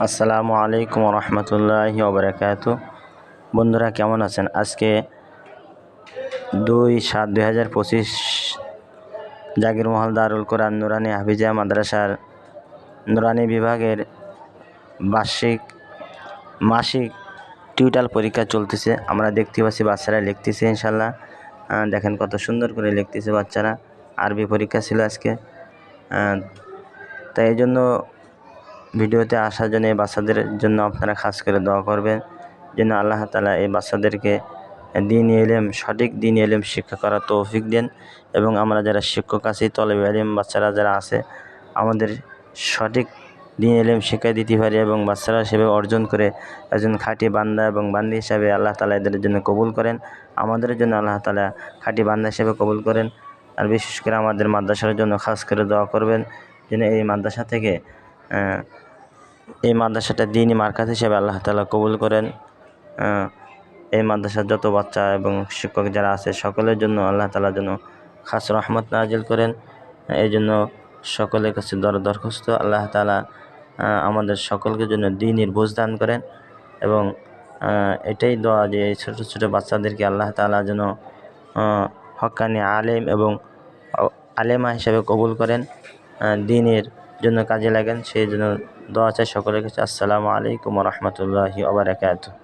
আসসালামু আলাইকুম রহমতুল্লাহি ওবরাকাতু। বন্ধুরা কেমন আছেন? আজকে 2/7/2025 জাগিরমহল দারুল কোরআন নুরানি হাফিজিয়া মাদ্রাসার নুরানি বিভাগের মাসিক টিউটাল পরীক্ষা চলতেছে। আমরা দেখতে পাচ্ছি বাচ্চারা লিখতেছে। ইনশাল্লাহ দেখেন কত সুন্দর করে লিখতেছে বাচ্চারা। আরবি পরীক্ষা ছিল আজকে, তাই এই জন্য ভিডিওতে আসার জন্য এই বাচ্চাদের জন্য আপনারা খাস করে দোয়া করবেন যেন আল্লাহ তাআলা এই বাচ্চাদেরকে দ্বীনি ইলম, সঠিক দ্বীনি ইলম শিক্ষা করার তৌফিক দেন এবং আমরা যারা শিক্ষক আছি, তলেবে ইলম বাচ্চারা যারা আছে, আমাদের সঠিক দ্বীনি ইলম শিক্ষা দিতে পারি এবং বাচ্চারা সেভাবে অর্জন করে একজন খাঁটি বান্দা এবং বান্দি হিসাবে আল্লাহ তাআলা এদের জন্য কবুল করেন। আমাদের জন্য আল্লাহ তাআলা খাঁটি বান্দা হিসেবে কবুল করেন। আর বিশেষ করে আমাদের মাদ্রাসার জন্য খাস করে দোয়া করবেন যেন এই মাদ্রাসা থেকে এই মাদ্রাসাটা দ্বীনি মারকাজ হিসেবে আল্লাহ তাআলা কবুল করেন। এই মাদ্রাসার যত বাচ্চা এবং শিক্ষক যারা আছে সকলের জন্য আল্লাহ তাআলা যেন খাস রহমত নাজিল করেন। এই জন্য সকলের কাছে দরখাস্ত, আল্লাহ তাআলা আমাদের সকলকে জন্য দ্বীনের বুঝ দান করেন এবং এটাই দোয়া যে এই ছোটো ছোটো বাচ্চাদেরকে আল্লাহ তাআলা যেন হক্কানি আলেম এবং আলেমা হিসেবে কবুল করেন, দ্বীনের জন্য কাজে লাগেন। সেই জন্য দোয়া চাই সকলের কাছে। আসসালামু আলাইকুম রহমতুল্লাহি ওয়া বারাকাতুহু।